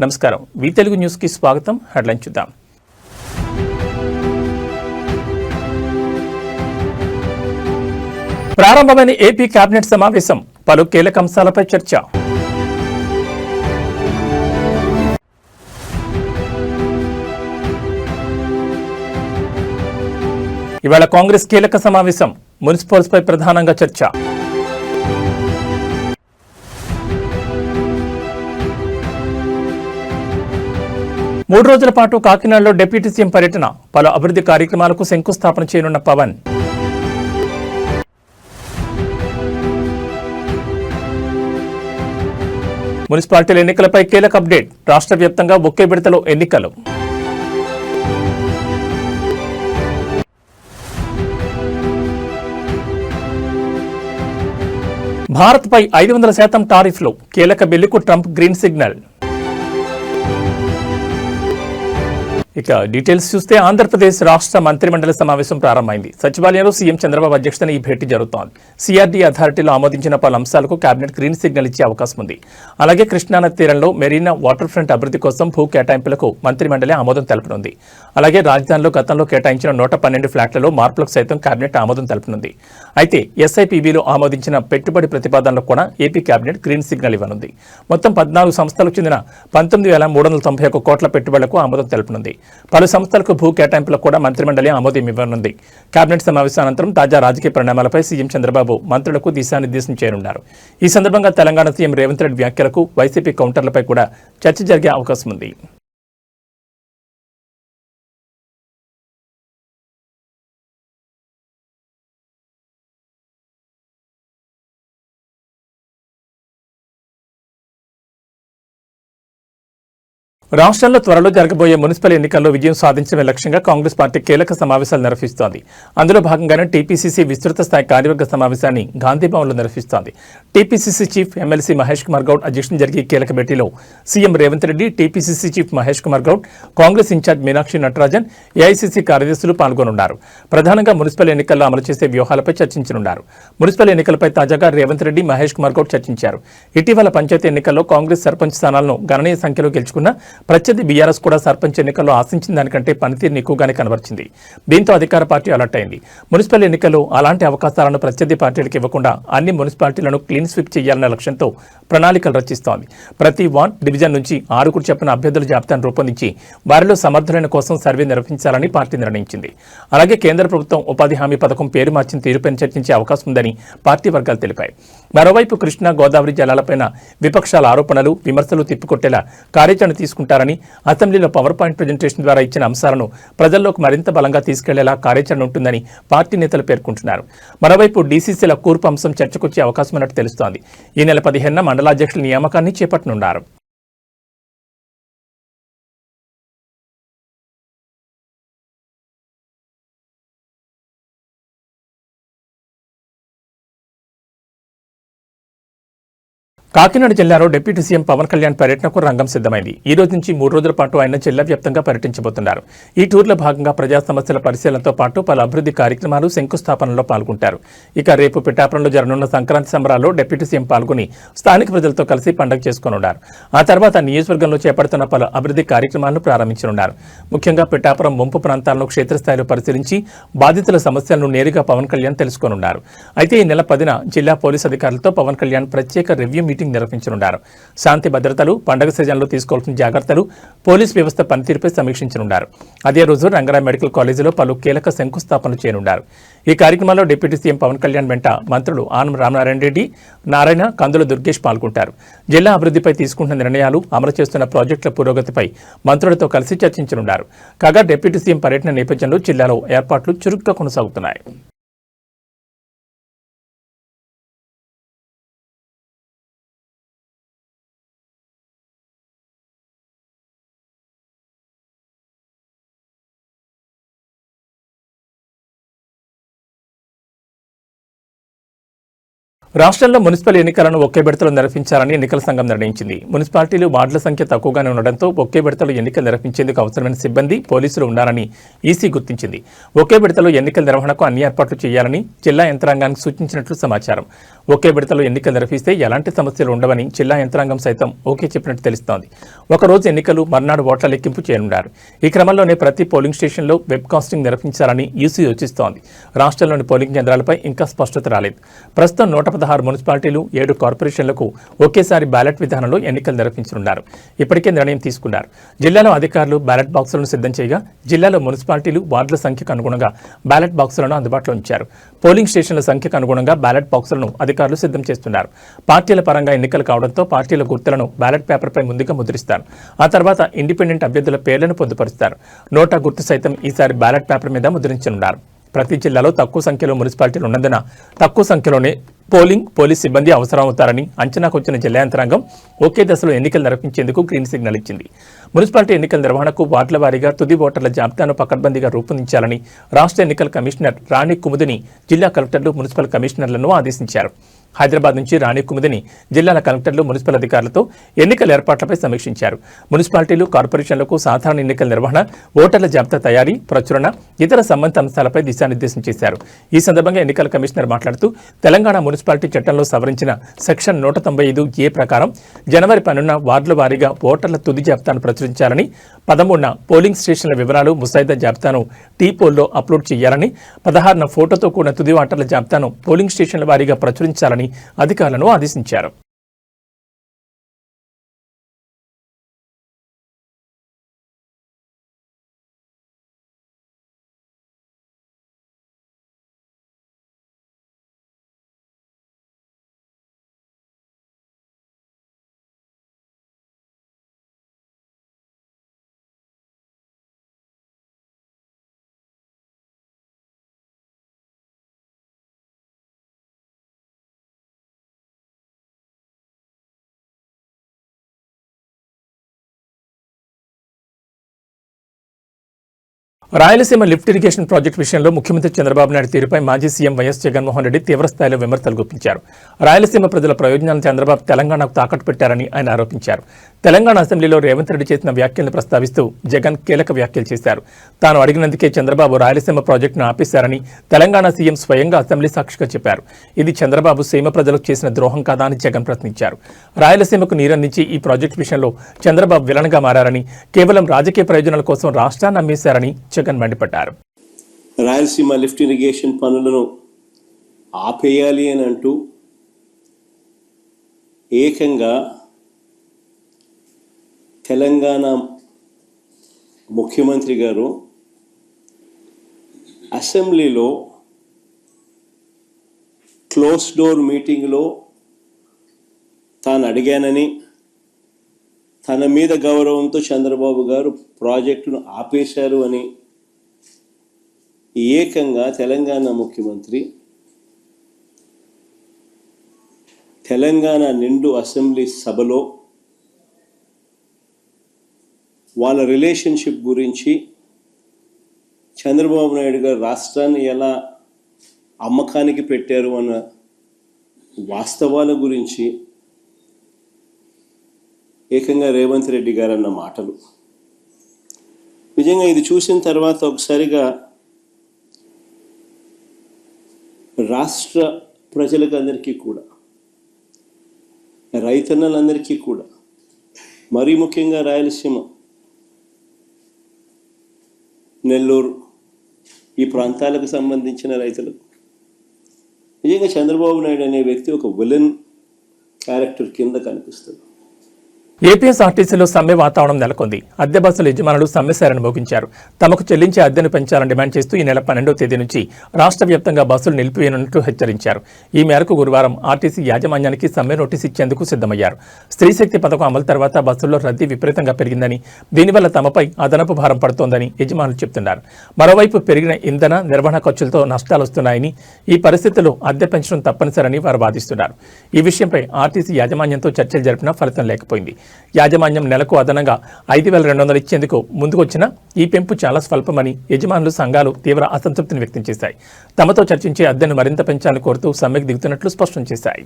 నమస్కారం. వి తెలుగు న్యూస్ కి స్వాగతం. హెడ్లైన్ చూద్దాం. ప్రారంభమైన ఏపీ కేబినెట్ సమావేశం, పలు కీలక అంశాలపై చర్చ. ఇవాళ కాంగ్రెస్ కీలక సమావేశం, మున్సిపల్స్ పై ప్రధానంగా చర్చ. మూడు రోజుల పాటు కాకినాడలో డిప్యూటీ సీఎం పర్యటన, పలు అభివృద్ధి కార్యక్రమాలకు శంకుస్థాపన చేయనున్న పవన్. మున్సిపాలిటీల ఎన్నికలపై కీలక అప్డేట్, రాష్ట్ర వ్యాప్తంగా ఒకే విడతలో ఎన్నికలు. భారత్పై 500% టారిఫ్లు, కీలక బిల్లుకు ట్రంప్ గ్రీన్ సిగ్నల్. ఇక డీటెయిల్స్ చూస్తే ఆంధ్రప్రదేశ్ రాష్ట్ర మంత్రిమండలి సమావేశం ప్రారంభమైంది. సచివాలయంలో సీఎం చంద్రబాబు అధ్యక్షతన ఈ భేటీ జరుగుతోంది. సిఆర్డీ అథారిటీలో ఆమోదించిన పలు అంశాలకు కేబినెట్ గ్రీన్ సిగ్నల్ ఇచ్చే అవకాశం ఉంది. అలాగే కృష్ణానది తీరంలో మెరీనా వాటర్ ఫ్రంట్ అభివృద్ధి కోసం భూ కేటాయింపులకు మంత్రిమండలి ఆమోదం తెలపనుంది. అలాగే రాజధానిలో గతంలో కేటాయించిన 112 ఫ్లాట్లలో మార్పులకు సైతం కేబినెట్ ఆమోదం తెలపనుంది. అయితే ఎస్ఐపిబిలో ఆమోదించిన పెట్టుబడి ప్రతిపాదనలకు కూడా ఏపీ కేబినెట్ గ్రీన్ సిగ్నల్ ఇవ్వనుంది. మొత్తం 14 సంస్థలకు చెందిన 19,391 కోట్ల పెట్టుబడులకు ఆమోదం తెలపనుంది. పలు సంస్థలకు భూ కేటాయింపులకు కూడా మంత్రిమండలి ఆమోదం ఇవ్వనుంది. కేబినెట్ సమావేశానంతరం తాజా రాజకీయ పరిణామాలపై సీఎం చంద్రబాబు మంత్రులకు దిశానిర్దేశం చేయనున్నారు. ఈ సందర్భంగా తెలంగాణ సీఎం రేవంత్ రెడ్డి వ్యాఖ్యలకు వైసీపీ కౌంటర్లపై కూడా చర్చ జరిగే అవకాశం ఉంది. రాష్ట్రంలో త్వరలో జరగబోయే మున్సిపల్ ఎన్నికల్లో విజయం సాధించడమే లక్ష్యంగా కాంగ్రెస్ పార్టీ కీలక సమావేశాలు నిర్వహిస్తోంది. అందులో భాగంగానే టీపీసీసీ విస్తృత స్థాయి కార్యవర్గ సమావేశాన్ని గాంధీభవన్లో నిర్వహిస్తోంది. TPCC chief MLC Mahesh Kumar Goud అధ్యక్షతన జరిగే కీలక భేటీలో CM Revanth Reddy, TPCC chief Mahesh Kumar Goud, Congress in charge Meenakshi Natarajan, AICC కార్యదర్శులు పాల్గొనున్నారు. ప్రధానంగా మున్సిపల్ ఎన్నికల్లో అమలు చేసే వ్యూహాలపై చర్చించనున్నారు. మున్సిపల్ ఎన్నికలపై తాజాగా రేవంత్ రెడ్డి, మహేష్ కుమార్ గౌడ్ చర్చించారు. ఇటీవల పంచాయతీ ఎన్నికల్లో కాంగ్రెస్ సర్పంచ్ స్థానాలను గణనీయ సంఖ్యలో గెలుచుకున్న ప్రత్యర్థి బీఆర్ఎస్ కూడా సర్పంచ్ ఎన్నికల్లో ఆశించిన దానికంటే పనితీరుని ఎక్కువగానే కనబరిచింది. దీంతో అధికార పార్టీ అలర్ట్ అయింది. మున్సిపల్ ఎన్నికల్లో అలాంటి అవకాశాలను ప్రత్యర్థి పార్టీలకు ఇవ్వకుండా అన్ని మున్సిపాలిటీలను క్లీన్ స్వీప్ చేయాలన్న లక్ష్యంతో ప్రణాళికలు రచిస్తోంది. ప్రతి వార్డ్, డివిజన్ నుంచి 6 చెప్పిన అభ్యర్థుల జాబితాను రూపొందించి వారిలో సమర్థులైన కోసం సర్వే నిర్వహించాలని పార్టీ నిర్ణయించింది. అలాగే కేంద్ర ప్రభుత్వం ఉపాధి హామీ పథకం పేరు మార్చిన తీరుపై చర్చించే అవకాశం ఉందని పార్టీ వర్గాలు తెలిపాయి. మరోవైపు కృష్ణా, గోదావరి జలాలపైన విపక్షాల ఆరోపణలు, విమర్శలు తిప్పికొట్టేలా కార్యాచరణ తీసుకుంటారని, అసెంబ్లీలో పవర్ పాయింట్ ప్రజెంటేషన్ ద్వారా ఇచ్చిన అంశాలను ప్రజల్లోకి మరింత బలంగా తీసుకెళ్లేలా కార్యాచరణ ఉంటుందని పార్టీ నేతలు పేర్కొంటున్నారు. మరోవైపు డీసీసీల కూర్పు అంశం చర్చకొచ్చే అవకాశం ఉన్నట్టు తెలుస్తోంది. ఈ నెల 15న మండలాధ్యక్షుల నియామకాన్ని చేపట్టనున్నారు. కాకినాడ జిల్లాలో డిప్యూటీ సీఎం పవన్ కళ్యాణ్ పర్యటనకు రంగం సిద్ధమైంది. ఈ రోజు నుంచి 3 రోజుల పాటు ఆయన జిల్లా వ్యాప్తంగా పర్యటించబోతున్నారు. ఈ టూర్లో భాగంగా ప్రజా సమస్యల పరిశీలనతో పాటు పలు అభివృద్ధి కార్యక్రమాలు, శంకుస్థాపనలో పాల్గొంటారు. ఇక రేపు పిఠాపురంలో జరగనున్న సంక్రాంతి సంబరాల్లో డిప్యూటీ సీఎం పాల్గొని స్థానిక ప్రజలతో కలిసి పండుగ చేసుకోనున్నారు. ఆ తర్వాత నియోజకవర్గంలో చేపడుతున్న పలు అభివృద్ధి కార్యక్రమాలను ప్రారంభించనున్నారు. ముఖ్యంగా పిఠాపురం ముంపు ప్రాంతాలను క్షేత్రస్థాయిలో పరిశీలించి బాధితుల సమస్యలను నేరుగా పవన్ కళ్యాణ్ తెలుసుకోనున్నారు. అయితే ఈ నెల 10న జిల్లా పోలీసు అధికారులతో పవన్ కళ్యాణ్ ప్రత్యేక రివ్యూ మీటింగ్ నిర్వహించనున్నారు. శాంతి భద్రతలు, పండుగ సీజన్లో తీసుకోవాల్సిన జాగ్రత్తలు, పోలీస్ వ్యవస్థ పనితీరుపై సమీక్షించనున్నారు. అదే రోజు రంగారావు మెడికల్ కాలేజీలో పలు కీలక శంకుస్థాపనలు చేయనున్నారు. ఈ కార్యక్రమంలో డిప్యూటీ సీఎం పవన్ కళ్యాణ్ వెంట మంత్రులు ఆనం రామనారాయణ రెడ్డి, నారాయణ, కందుల దుర్గేష్ పాల్గొంటారు. జిల్లా అభివృద్ధిపై తీసుకుంటున్న నిర్ణయాలు, అమలు చేస్తున్న ప్రాజెక్టుల పురోగతిపై మంత్రులతో కలిసి చర్చించనున్నారు. కాగా డిప్యూటీ సీఎం పర్యటన నేపథ్యంలో జిల్లాలో ఏర్పాట్లు చురుగ్గా కొనసాగుతున్నాయి. రాష్ట్రంలో మున్సిపల్ ఎన్నికలను ఒకే విడతలో నిర్వహించాలని ఎన్నికల సంఘం నిర్ణయించింది. మున్సిపాలిటీలు వార్డుల సంఖ్య తక్కువగానే ఉండడంతో ఒకే విడతలో ఎన్నికలు నిర్వహించేందుకు అవసరమైన సిబ్బంది, పోలీసులు ఉన్నారని ఈసీ గుర్తించింది. ఒకే విడతలో ఎన్నికల నిర్వహణకు అన్ని ఏర్పాట్లు చేయాలని జిల్లా యంత్రాంగానికి సూచించినట్లు సమాచారం. ఒకే విడతలో ఎన్నికలు నిర్వహిస్తే ఎలాంటి సమస్యలు ఉండవని జిల్లా యంత్రాంగం సైతం ఓకే చెప్పినట్టు తెలుస్తోంది. ఒకరోజు ఎన్నికలు, మర్నాడు ఓట్ల లెక్కింపు చేయనున్నారు. ఈ క్రమంలోనే ప్రతి పోలింగ్ స్టేషన్లో వెబ్ కాస్టింగ్ నిర్వహించాలని ఈసీ యోచిస్తోంది. రాష్ట్రంలోని పోలింగ్ కేంద్రాలపై ఇంకా స్పష్టత రాలేదు. ప్రస్తుతం 116 మున్సిపాలిటీలు, 7 కార్పొరేషన్లకు ఒకేసారి బ్యాలెట్ విధానంలో ఎన్నికలు నిర్వహించనున్నారు. ఇప్పటికే నిర్ణయం తీసుకున్నారు. జిల్లాలో అధికారులు బ్యాలెట్ బాక్సులను సిద్ధం చేయగా జిల్లాలో మున్సిపాలిటీలు, వార్డుల సంఖ్యకు అనుగుణంగా బ్యాలెట్ బాక్సులను అందుబాటులో ఉంచారు. పోలింగ్ స్టేషన్ల సంఖ్యకు అనుగుణంగా బ్యాలెట్ బాక్సులను అధికారులు సిద్ధం చేస్తున్నారు. పార్టీల పరంగా ఎన్నికలు కావడంతో పార్టీల గుర్తులను బ్యాలెట్ పేపర్పై ముందుగా ముద్రిస్తారు. ఆ తర్వాత ఇండిపెండెంట్ అభ్యర్థుల పేర్లను పొందుపరుస్తారు. నోటా గుర్తు సైతం ఈసారి బ్యాలెట్ పేపర్ మీద ముద్రించనున్నారు. ప్రతి జిల్లాలో తక్కువ సంఖ్యలో మున్సిపాలిటీలు ఉన్నందున తక్కువ సంఖ్యలోనే పోలీస్ సిబ్బంది అవసరమవుతారని అంచనాకు వచ్చిన జిల్లా యంత్రాంగం ఒకే దశలో ఎన్నికలు నిర్వహించేందుకు గ్రీన్ సిగ్నల్ ఇచ్చింది. మున్సిపాలిటీ ఎన్నికల నిర్వహణకు వార్డుల వారీగా తుది ఓటర్ల జాబితాను పకడ్బందీగా రూపొందించాలని రాష్ట్ర ఎన్నికల కమిషనర్ రాణి కుముదిని జిల్లా కలెక్టర్లు, మున్సిపల్ కమిషనర్లను ఆదేశించారు. హైదరాబాద్ నుంచి రాణి కుముదిని జిల్లాల కలెక్టర్లు, మున్సిపల్ అధికారులతో ఎన్నికల ఏర్పాట్లపై సమీక్షించారు. మున్సిపాలిటీలు, కార్పొరేషన్లకు సాధారణ ఎన్నికల నిర్వహణ, ఓటర్ల జాబితా తయారీ, ప్రచురణ, ఇతర సంబంధిత అంశాలపై దిశానిర్దేశం చేశారు. ఈ సందర్భంగా ఎన్నికల కమిషనర్ మాట్లాడుతూ తెలంగాణ మున్సిపాలిటీ చట్టంలో సవరించిన సెక్షన్ 195A ప్రకారం జనవరి 12న వార్డుల వారీగా ఓటర్ల తుది జాబితాను ప్రచురించాలని, 13న పోలింగ్ స్టేషన్ల వివరాలు, ముసాయిదా జాబితాను టీ-పోల్లో అప్లోడ్ చేయాలని, 16న ఫోటోతో కూడిన తుది ఓటర్ల జాబితాను పోలింగ్ స్టేషన్ల వారీగా ప్రచురించాలని అధికారులను ఆదేశించారు. రాయలసీమ లిఫ్ట్ ఇరిగేషన్ ప్రాజెక్టు విషయంలో ముఖ్యమంత్రి చంద్రబాబు నాయుడు తీరుపై మాజీ సీఎం వైఎస్ జగన్మోహన్ రెడ్డి తీవ్రస్థాయిలో విమర్శలు గుప్పించారు. రాయలసీమ ప్రజల ప్రయోజనాలను చంద్రబాబు తెలంగాణకు తాకట్టు పెట్టారని ఆయన ఆరోపించారు. తెలంగాణ అసెంబ్లీలో రేవంత్ రెడ్డి చేసిన వ్యాఖ్యలను ప్రస్తావిస్తూ జగన్ కీలక వ్యాఖ్యలు చేశారు. తాను అడిగినందుకే చంద్రబాబు రాయలసీమ ప్రాజెక్టును ఆపేశారని తెలంగాణ సీఎం స్వయంగా అసెంబ్లీ సాక్షిగా చెప్పారు. ఇది చంద్రబాబు సీమ ప్రజలకు చేసిన ద్రోహం కాదా అని జగన్ ప్రశ్నించారు. రాయలసీమకు నీరందించి ఈ ప్రాజెక్టు విషయంలో చంద్రబాబు విలన్గా మారారని, కేవలం రాజకీయ ప్రయోజనాల కోసం రాష్ట్రాన్ని అమ్మేశారని జగన్ మండిపడ్డారు. రాయలసీమ లిఫ్ట్ ఇరిగేషన్ పనులను ఆపేయాలి అని అంటూ ఏకంగా తెలంగాణ ముఖ్యమంత్రి గారు అసెంబ్లీలో క్లోజ్ డోర్ మీటింగ్లో తాను అడిగానని, తన మీద గౌరవంతో చంద్రబాబు గారు ప్రాజెక్టును ఆపేశారు అని ఏకంగా తెలంగాణ ముఖ్యమంత్రి తెలంగాణ నిండు అసెంబ్లీ సభలో వాళ్ళ రిలేషన్షిప్ గురించి, చంద్రబాబు నాయుడు గారు రాష్ట్రాన్ని ఎలా అమ్మకానికి పెట్టారు అన్న వాస్తవాల గురించి ఏకంగా రేవంత్ రెడ్డి గారు అన్న మాటలు నిజంగా ఇది చూసిన తర్వాత ఒకసారిగా రాష్ట్ర ప్రజలకు అందరికీ కూడా, రైతన్నలందరికీ కూడా, మరీ ముఖ్యంగా రాయలసీమ, నెల్లూరు ఈ ప్రాంతాలకు సంబంధించిన రైతులకు నిజంగా చంద్రబాబు నాయుడు అనే వ్యక్తి ఒక విలన్ క్యారెక్టర్ కింద కనిపిస్తుంది. ఏపీఎస్ఆర్టీసీలో సమ్మె వాతావరణం నెలకొంది. అద్దె బస్సుల యజమానులు సమ్మెశారని మోగించారు. తమకు చెల్లించే అద్దెను పెంచాలని డిమాండ్ చేస్తూ ఈ నెల 12వ తేదీ నుంచి రాష్ట్ర వ్యాప్తంగా బస్సులు నిలిపివేయనున్నట్లు హెచ్చరించారు. ఈ మేరకు గురువారం ఆర్టీసీ యాజమాన్యానికి సమ్మె నోటీసు ఇచ్చేందుకు సిద్ధమయ్యారు. స్త్రీశక్తి పథకం అమలు తర్వాత బస్సుల్లో రద్దీ విపరీతంగా పెరిగిందని, దీనివల్ల తమపై అదనపు భారం పడుతోందని యజమానులు చెబుతున్నారు. మరోవైపు పెరిగిన ఇంధన, నిర్వహణ ఖర్చులతో నష్టాలు వస్తున్నాయని, ఈ పరిస్థితుల్లో అద్దె పెంచడం తప్పనిసరని వారు వాదిస్తున్నారు. ఈ విషయంపై ఆర్టీసీ యాజమాన్యంతో చర్చలు జరిపినా ఫలితం లేకపోయింది. యాజమాన్యం నెలకు అదనంగా 5,200 ఇచ్చేందుకు ముందుకొచ్చినా ఈ పెంపు చాలా స్వల్పమని యజమానులు సంఘాలు తీవ్ర అసంతృప్తిని వ్యక్తం చేశాయి. తమతో చర్చించి అద్దెను మరింత పెంచాలని కోరుతూ సమ్మెకు దిగుతున్నట్లు స్పష్టం చేశాయి.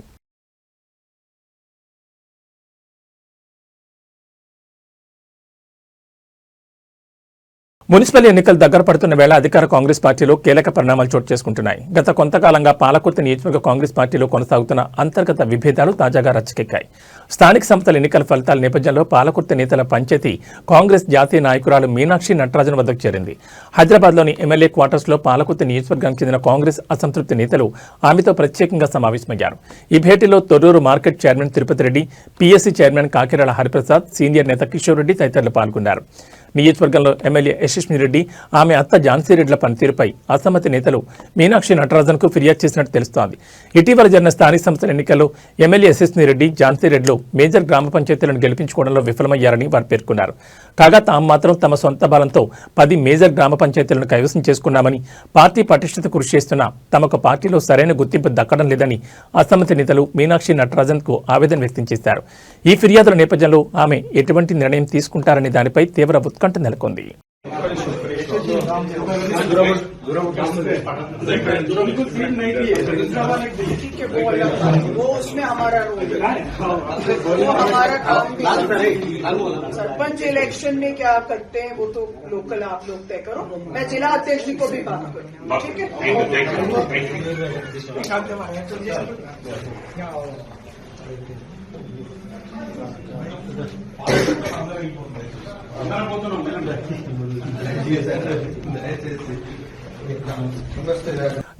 మున్సిపల్ ఎన్నికలు దగ్గర పడుతున్న వేళ అధికార కాంగ్రెస్ పార్టీలో కీలక పరిణామాలు చోటు చేసుకుంటున్నాయి. గత కొంతకాలంగా పాలకుర్తి నియోజకవర్గ కాంగ్రెస్ పార్టీలో కొనసాగుతున్న అంతర్గత విభేదాలు తాజాగా రచ్చకెక్కాయి. స్థానిక సంస్థల ఎన్నికల ఫలితాల నేపథ్యంలో పాలకుర్తి నేతల పంచాయతీ కాంగ్రెస్ జాతీయ నాయకురాలు మీనాక్షి నటరాజన్ వద్దకు చేరింది. హైదరాబాద్లోని ఎమ్మెల్యే క్వార్టర్స్లో పాలకుర్తి నియోజకవర్గానికి చెందిన కాంగ్రెస్ అసంతృప్తి నేతలు ఆమెతో ప్రత్యేకంగా సమావేశమయ్యారు. ఈ భేటీలో Torrur market chairman Tirupati Reddy, PSC chairman Kakirala Hariprasad, senior నేత కిషోర్ రెడ్డి తదితరులు పాల్గొన్నారు. నియోజకవర్గంలో ఎమ్మెల్యే యశస్వి రెడ్డి, ఆమె అత్త ఝాన్సీ రెడ్డిల పనితీరుపై అసమ్మతి నేతలు మీనాక్షి నటరాజన్కు ఫిర్యాదు చేసినట్టు తెలుస్తోంది. ఇటీవల జరిగిన స్థానిక సంస్థల ఎన్నికల్లో ఎమ్మెల్యే యశస్వి రెడ్డి, ఝాన్సీ రెడ్డిలు మేజర్ గ్రామ పంచాయతీలను గెలిపించుకోవడంలో విఫలమయ్యారని వారు పేర్కొన్నారు. కాగా తాము మాత్రం తమ సొంత బలంతో 10 మేజర్ గ్రామ పంచాయతీలను కైవసం చేసుకున్నామని, పార్టీ పటిష్టత కృషి చేస్తున్నా తమకు పార్టీలో సరైన గుర్తింపు దక్కడం లేదని అసమ్మతి నేతలు మీనాక్షి నటరాజన్కు ఆవేదన వ్యక్తం చేశారు. ఈ ఫిర్యాదుల నేపథ్యంలో ఆమె ఎటువంటి నిర్ణయం తీసుకుంటారనే దానిపై తీవ్ర ఉత్కంఠ నెలకొంది. सरपंच इलेक्शन में क्या करते हैं वो तो लोकल आप लोग तय करो. मैं जिला अध्यक्ष जी को भी बात करूँ. ठीक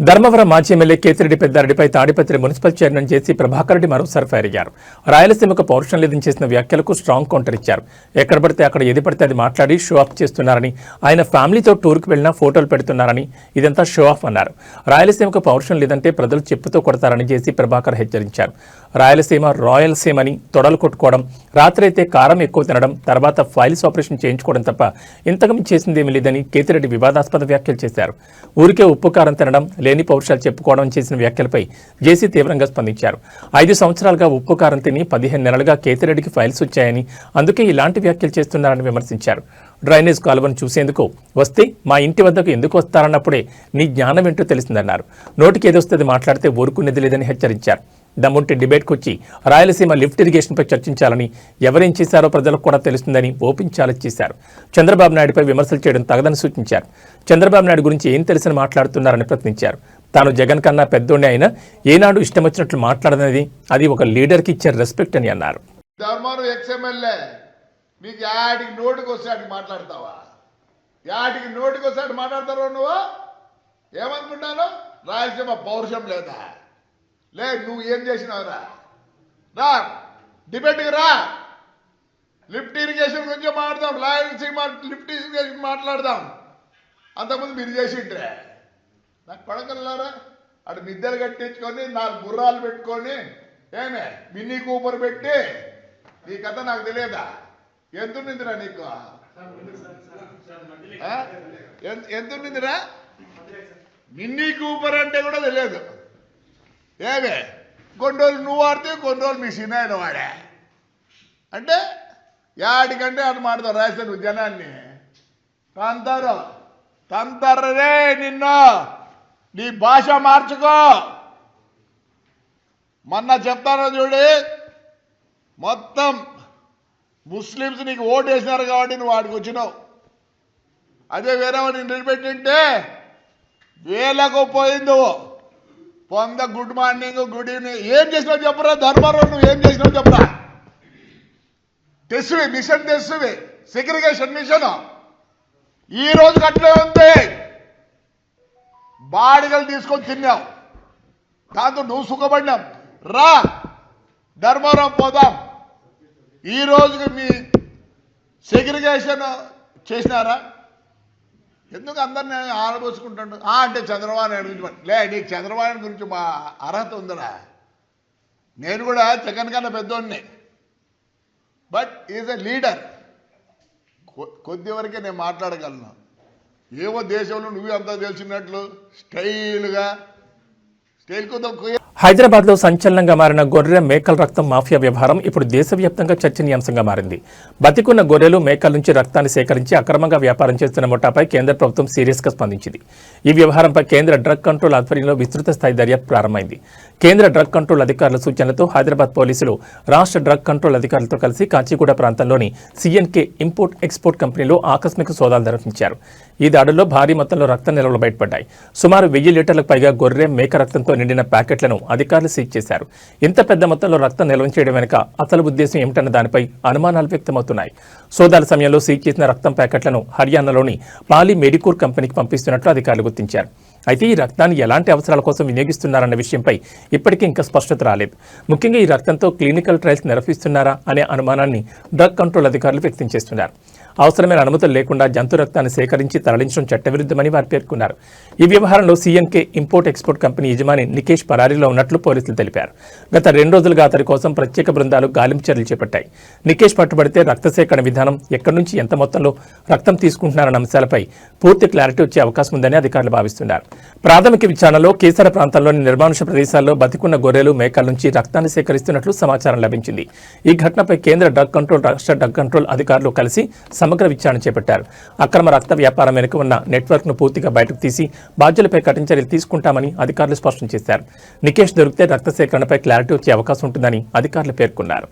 ధర్మవరం మాజీ ఎమ్మెల్యే కేతిరెడ్డి పెద్దారెడ్డిపై తాడిపత్రి మున్సిపల్ చైర్మన్ జేసీ ప్రభాకర్ రెడ్డి మరోసారి ఫైర్ అయ్యారు. రాయలసీమకు పౌరుషం లేదని చేసిన వ్యాఖ్యలకు స్ట్రాంగ్ కౌంటర్ ఇచ్చారు. ఎక్కడ పడితే అక్కడ ఏది పడితే అది మాట్లాడి షో ఆఫ్ చేస్తున్నారని, ఆయన ఫ్యామిలీతో టూర్కు వెళ్లినా ఫోటోలు పెడుతున్నారని, ఇదంతా షో ఆఫ్ అన్నారు. రాయలసీమకు పౌరుషం లేదంటే ప్రజలు చెప్పుతో కొడతారని జేసీ ప్రభాకర్ హెచ్చరించారు. రాయలసీమ రాయలసీమని తొడలు కొట్టుకోవడం, రాత్రైతే కారం ఎక్కువ తినడం, తర్వాత ఫైల్స్ ఆపరేషన్ చేయించుకోవడం తప్ప ఇంతకమి చేసిందేమీ లేదని కేతిరెడ్డి వివాదాస్పద వ్యాఖ్యలు చేశారు. ఊరికే ఉప్పు కారం తినడం, లేని పౌరుషాలు చెప్పుకోవడం చేసిన వ్యాఖ్యలపై జేసీ తీవ్రంగా స్పందించారు. 5 సంవత్సరాలుగా ఉప్పు కారం తిని 15 నెలలుగా కేతిరెడ్డికి ఫైల్స్ వచ్చాయని, అందుకే ఇలాంటి వ్యాఖ్యలు చేస్తున్నారని విమర్శించారు. డ్రైనేజ్ కాలువను చూసేందుకు వస్తే మా ఇంటి వద్దకు ఎందుకు వస్తారన్నప్పుడే నీ జ్ఞానం ఏంటో తెలిసిందన్నారు. నోటికి ఏదొస్తుంది మాట్లాడితే ఊరుకునేది లేదని హెచ్చరించారు. దమ్ముంటి డిబేట్కు వచ్చి రాయలసీమ లిఫ్ట్ ఇరిగేషన్పై చర్చించాలని, ఎవరేం చేశారో ప్రజలకు కూడా తెలుస్తుందని ఓపెన్ ఛాలెంజ్ చేశారు. చంద్రబాబు నాయుడుపై విమర్శలు చేయడం తగదని సూచించారు. చంద్రబాబు నాయుడు గురించి ఏం తెలిసిన మాట్లాడుతున్నారని ప్రశ్నించారు. తాను జగన్ కన్నా పెద్దోడే అయినా ఏనాడు ఇష్టం వచ్చినట్లు మాట్లాడనేది అది ఒక లీడర్కి ఇచ్చే రెస్పెక్ట్ అని అన్నారు. నీకు యాడికి నోటికి వస్తాడు మాట్లాడతావా? యాడికి నోటికి వస్తాడు మాట్లాడతావు నువ్వు? ఏమనుకుంటాను? రాయలసీమ పౌరుషం లేదా? లే, నువ్వు ఏం చేసినావురా? రా డిబేట్కి రా. లిఫ్ట్ ఇరిగేషన్ గురించి మాట్లాడదాం. రాయలసీమ లిఫ్ట్ ఇరిగేషన్ మాట్లాడదాం. అంతకుముందు మీరు చేసిండ్రే. నాకు పడగలరా? అటు మిద్దెలు కట్టించుకొని 4 గుర్రాలు పెట్టుకొని ఏమే మినీ కూపర్ పెట్టి నీ కథ నాకు తెలియదా? ఎంతుందిరా నీకు? ఎంతుందిరా? మినీ కూపర్ అంటే కూడా తెలియదు. ఏమే కొన్ని రోజులు నువ్వు వాడితే కొన్ని రోజులు మీ సినాయన వాడా అంటే యాడికంటే అటు మాడతావు. రాజస్థాన్ జనాన్ని తంతారే నిన్ను. నీ భాష మార్చుకో. మొన్న చెప్తాను చూడు, మొత్తం ముస్లిమ్స్ నీకు ఓటు వేసినారు కాబట్టి నువ్వు వాడికి వచ్చినావు. అదే వేరే వాడిని నిలబెట్టింటే వేలకు పోయింది. పొంద గుడ్ మార్నింగ్, గుడ్ ఈవినింగ్ ఏం చేసినావు చెప్పరా? ధర్మవరం నువ్వు ఏం చేసినావు చెప్పరా? తెస్సువి మిషన్, తెస్సువి సెగ్రిగేషన్ మిషన్ ఈ రోజుకి అట్లే ఉంది. బాడిగలు తీసుకొని తిన్నావు, దాంతో నువ్వు సుఖపడినావు. రా ధర్మవరం పోదాం. ఈ రోజుకి మీ సెగ్రిగేషన్ చేసినారా? ఎందుకు అందరిని ఆడబోసుకుంటాడు? అంటే చంద్రబాబు నాయుడు గురించి లే, నీకు చంద్రబాబు నాయుడు గురించి మా అర్హత ఉందరా? నేను కూడా జగన్ కన్నా పెద్దోడిని, బట్ ఈజ్ ఎ లీడర్. కొద్ది వరకే నేను మాట్లాడగలను. ఏవో దేశంలో నువ్వే అంతా తెలిసినట్లు స్టైల్గా హైదరాబాద్లో సంచలనంగా మారిన గొర్రె మేకల రక్తం మాఫియా వ్యవహారం ఇప్పుడు దేశవ్యాప్తంగా చర్చనీయాంశంగా మారింది. బతికున్న గొర్రెలు మేకల నుంచి రక్తాన్ని సేకరించి అక్రమంగా వ్యాపారం చేస్తున్న ముఠాపై కేంద్ర ప్రభుత్వం సీరియస్గా స్పందించింది. ఈ వ్యవహారంపై కేంద్ర డ్రగ్ కంట్రోల్ ఆధ్వర్యంలో విస్తృత స్థాయి దర్యాప్తు ప్రారంభమైంది. కేంద్ర డ్రగ్ కంట్రోల్ అధికారుల సూచనలతో హైదరాబాద్ పోలీసులు రాష్ట్ర డ్రగ్ కంట్రోల్ అధికారులతో కలిసి కాచిగూడ ప్రాంతంలోని సిఎన్కే ఇంపోర్ట్ ఎక్స్పోర్ట్ కంపెనీలో ఆకస్మిక సోదాలు నిర్వహించారు. ఈ దాడుల్లో భారీ మొత్తంలో రక్త నిల్వలు బయటపడ్డాయి. సుమారు 1000 లీటర్లకు పైగా గొర్రె మేక రక్తంతో నిండిన ప్యాకెట్లను అధికారులు సీజ్ చేశారు. ఇంత పెద్ద మొత్తంలో రక్తం నిల్వ చేయడం వెనుక అసలు ఉద్దేశం ఏమిటన్న దానిపై అనుమానాలు వ్యక్తమవుతున్నాయి. సోదాల సమయంలో సీజ్ చేసిన రక్తం ప్యాకెట్లను హర్యానాలోని పాలీ మెడికోర్ కంపెనీకి పంపిస్తున్నట్లు అధికారులు గుర్తించారు. అయితే ఈ రక్తాన్ని ఎలాంటి అవసరాల కోసం వినియోగిస్తున్నారన్న విషయంపై ఇప్పటికీ ఇంకా స్పష్టత రాలేదు. ముఖ్యంగా ఈ రక్తంతో క్లినికల్ ట్రయల్స్ నిర్వహిస్తున్నారా అనే అనుమానాన్ని డ్రగ్ కంట్రోల్ అధికారులు వ్యక్తం చేస్తున్నారు. అవసరమైన అనుమతులు లేకుండా జంతు రక్తాన్ని సేకరించి తరలించడం చట్టవిరుద్ధమని వారు పేర్కొన్నారు. ఈ వ్యవహారంలో సిఎన్కే ఇంపోర్ట్ ఎక్స్పోర్ట్ కంపెనీ యజమాని నికేష్ పరారీలో ఉన్నట్లు పోలీసులు తెలిపారు. గత 2 రోజులుగా అతడి కోసం ప్రత్యేక బృందాలు గాలింపు చర్యలు చేపట్టాయి. నికేష్ పట్టుబడితే రక్త సేకరణ విధానం, ఎక్కడి నుంచి ఎంత మొత్తంలో రక్తం తీసుకుంటున్నారన్న అంశాలపై పూర్తి క్లారిటీ వచ్చే అవకాశం ఉందని అధికారులు భావిస్తున్నారు. ప్రాథమిక విచారణలో కేసర ప్రాంతంలోని నిర్మానుష ప్రదేశాల్లో బతికున్న గొర్రెలు మేకల నుంచి రక్తాన్ని సేకరిస్తున్నట్లు సమాచారం లభించింది. ఈ ఘటనపై కేంద్ర డ్రగ్ కంట్రోల్, రాష్ట్ర డ్రగ్ కంట్రోల్ అధికారులు కలిసి సమగ్ర విచారణ చేపట్టారు. అక్రమ రక్త వ్యాపారం వెనుక ఉన్న నెట్వర్క్ ను పూర్తిగా బయటకు తీసి బాధ్యులపై కఠిన చర్యలు తీసుకుంటామని అధికారులు స్పష్టం చేశారు. నికేష్ దొరికితే రక్త సేకరణపై క్లారిటీ వచ్చే అవకాశం ఉంటుందని అధికారులు పేర్కొన్నారు.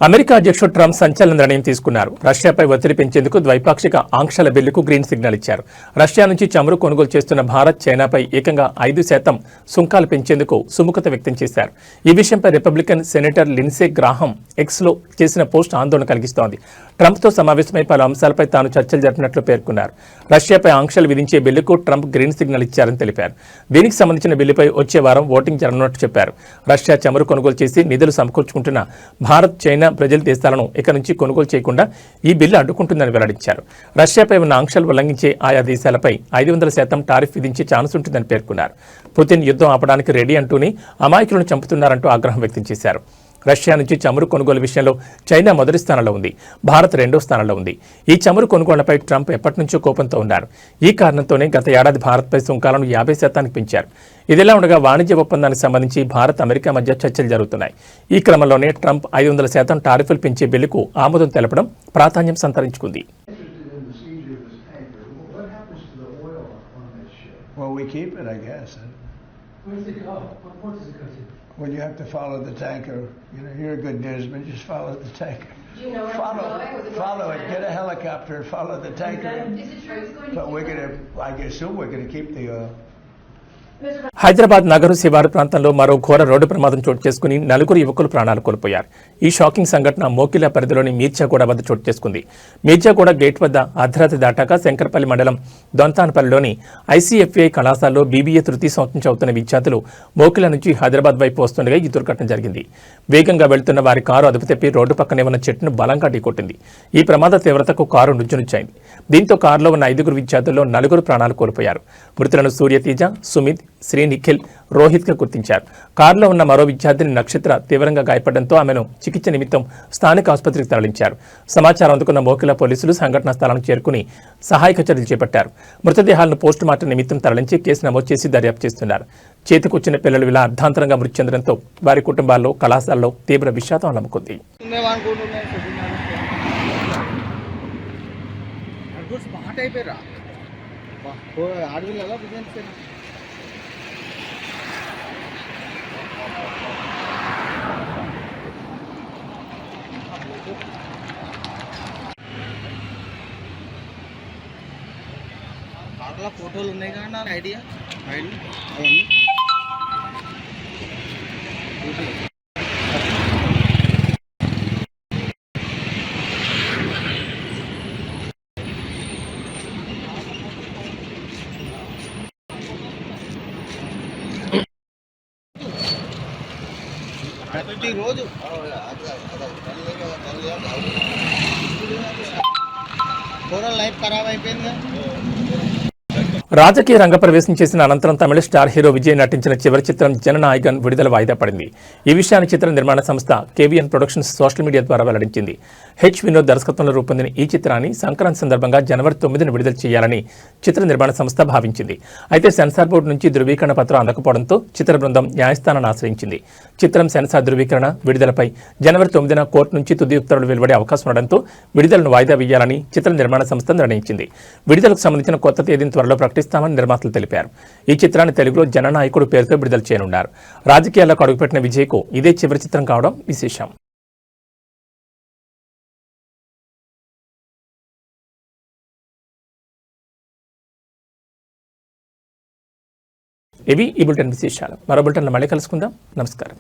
అమెరికా అధ్యక్షుడు ట్రంప్ సంచలన నిర్ణయం తీసుకున్నారు. రష్యాపై ఒత్తిడి పెంచేందుకు ద్వైపాక్షిక ఆంక్షల బిల్లుకు గ్రీన్ సిగ్నల్ ఇచ్చారు. రష్యా నుంచి చమురు కొనుగోలు చేస్తున్న భారత్, చైనాపై ఏకంగా 5% సుంకాలు పెంచేందుకు సుముఖత వ్యక్తం చేశారు. ఈ విషయంపై రిపబ్లికన్ సెనేటర్ లిన్సే గ్రాహం ఎక్స్లో చేసిన పోస్ట్ ఆందోళన కలిగిస్తోంది. ట్రంప్తో సమావేశమై పలు అంశాలపై తాను చర్చలు జరిపినట్లు పేర్కొన్నారు. రష్యాపై ఆంక్షలు విధించే బిల్లుకు ట్రంప్ గ్రీన్ సిగ్నల్ ఇచ్చారని తెలిపారు. దీనికి సంబంధించిన బిల్లుపై వచ్చే వారం ఓటింగ్ జరగనున్నట్టు చెప్పారు. రష్యా చమురు కొనుగోలు చేసి నిధులు సమకూర్చుకుంటున్న భారత్, చైనా ప్రజల దేశాలను ఇక నుంచి కొనుగోలు చేయకుండా ఈ బిల్లు అడ్డుకుంటుందని వెల్లడించారు. రష్యాపై ఉన్న ఆంక్షలు ఉల్లంఘించే ఆయా దేశాలపై 500% టారిఫ్ విధించే ఛాన్స్ ఉంటుందని పేర్కొన్నారు. పుతిన్ యుద్ధం ఆపడానికి రెడీ అంటూనే అమాయకులను చంపుతున్నారంటూ ఆగ్రహం వ్యక్తం చేశారు. రష్యా నుంచి చమురు కొనుగోలు విషయంలో చైనా మొదటి స్థానంలో ఉంది, భారత్ 2వ స్థానంలో ఉంది. ఈ చమురు కొనుగోళ్లపై ట్రంప్ ఎప్పటి నుంచో కోపంతో ఉన్నారు. ఈ కారణంతోనే గత ఏడాది భారత్పై సుంకాలను 50% పెంచారు. ఇదిలా ఉండగా వాణిజ్య ఒప్పందానికి సంబంధించి భారత్, అమెరికా మధ్య చర్చలు జరుగుతున్నాయి. ఈ క్రమంలోనే ట్రంప్ 500% టారిఫ్లు పెంచే బిల్లుకు ఆమోదం తెలపడం ప్రాధాన్యం సంతరించుకుంది. Well, we keep it, I guess. Where does it go? What does it go to? Well, you have to follow the tanker. You know, you're a good newsman. Just follow the tanker. Do you know where it's going? Was it Follow going it. to Get a helicopter and follow the tanker. Is it true it's going to But we're gonna. I assume we're gonna keep the oil. Hyderabad Nagar శివారు ప్రాంతంలో మరో ఘోర road ప్రమాదం చోటు చేసుకుని 4 యువకులు ప్రాణాలు కోల్పోయారు. ఈ షాకింగ్ సంఘటన మోకిలా పరిధిలోని మీర్జాగూడ వద్ద చోటు చేసుకుంది. మీర్జాగూడ గేట్ వద్ద అర్ధరాత్రి దాటాక శంకరపల్లి మండలం దొంతానపల్లిలోని ఐసీఎఫ్ఐ కళాశాలలో బీబీఏ తృతీయ సంవత్సరం చదువుతున్న విద్యార్థులు మోకిలా నుంచి హైదరాబాద్ వైపు వస్తుండగా ఈ దుర్ఘటన జరిగింది. వేగంగా వెళ్తున్న వారి కారు అదుపు తప్పి రోడ్డు పక్కనే ఉన్న చెట్టును బలంగా ఢీకొట్టింది. ఈ ప్రమాద తీవ్రతకు కారు నుజ్జునుచ్చైంది. దీంతో కారులో ఉన్న 5 విద్యార్థుల్లో 4 ప్రాణాలు కోల్పోయారు. మృతులను సూర్యతేజ, సుమిత్, శ్రీ నిఖిల్, రోహిత్గా గుర్తించారు. కారులో ఉన్న మరో విద్యార్థిని నక్షత్ర తీవ్రంగా గాయపడడంతో ఆమెను చికిత్స నిమిత్తం స్థానిక ఆసుపత్రికి తరలించారు. సమాచారం అందుకున్న మోకిలా పోలీసులు సంఘటనా స్థలానికి చేరుకుని సహాయక చర్యలు చేపట్టారు. మృతదేహాలను పోస్టుమార్టం నిమిత్తం తరలించి కేసు నమోదు చేసి దర్యాప్తు చేస్తున్నారు. చేతికొచ్చిన పిల్లలు ఇలా అర్ధాంతరంగా మృతి చెందడంతో వారి కుటుంబాల్లో, కళాశాలలో తీవ్ర విషాదం అలముకుంది. కార్లో ఫోటోలు ఉన్నాయి కానీ నాకు ఐడియా అవన్నీ రోజు టోటల్ లైఫ్ ఖరాబ్ అయిపోయింది. రాజకీయ రంగ ప్రవేశం చేసిన అనంతరం తమిళ స్టార్ హీరో విజయ్ నటించిన చివరి చిత్రం జననాయకన్ విడుదల వాయిదా పడింది. ఈ విషయాన్ని చిత్ర నిర్మాణ సంస్థ కేవీఎన్ ప్రొడక్షన్స్ సోషల్ మీడియా ద్వారా వెల్లడించింది. హెచ్ వినోద్ దర్శకత్వంలో రూపొందిన ఈ చిత్రాన్ని సంక్రాంతి సందర్భంగా జనవరి 9న విడుదల చేయాలని చిత్ర నిర్మాణ సంస్థ భావించింది. అయితే సెన్సార్ బోర్డు నుంచి ధృవీకరణ పత్రం అందకపోవడంతో చిత్ర బృందం న్యాయస్థానాన్ని ఆశ్రయించింది. చిత్రం సెన్సార్ ధృవీకరణ విడుదలపై జనవరి 9న కోర్టు నుంచి తుది ఉత్తర్వులు వెలువడే అవకాశం ఉండడంతో విడుదలను వాయిదా వేయాలని చిత్ర నిర్మాణ సంస్థ నిర్ణయించింది. విడుదలకు సంబంధించిన కొత్త తేదీని త్వరలో ప్రకటిస్తామని నిర్మాతలు తెలిపారు. ఈ చిత్రాన్ని తెలుగులో జననాయకుడు పేరుతో విడుదల చేయనున్నారు. రాజకీయాల్లోకి అడుగుపెట్టిన విజయ్కు ఇదే చివరి చిత్రం కావడం విశేషం. ఇవి ఈ బులెటిన్ విశేషాలు. మరో బులెటిన్లో మళ్ళీ కలుసుకుందాం. నమస్కారం.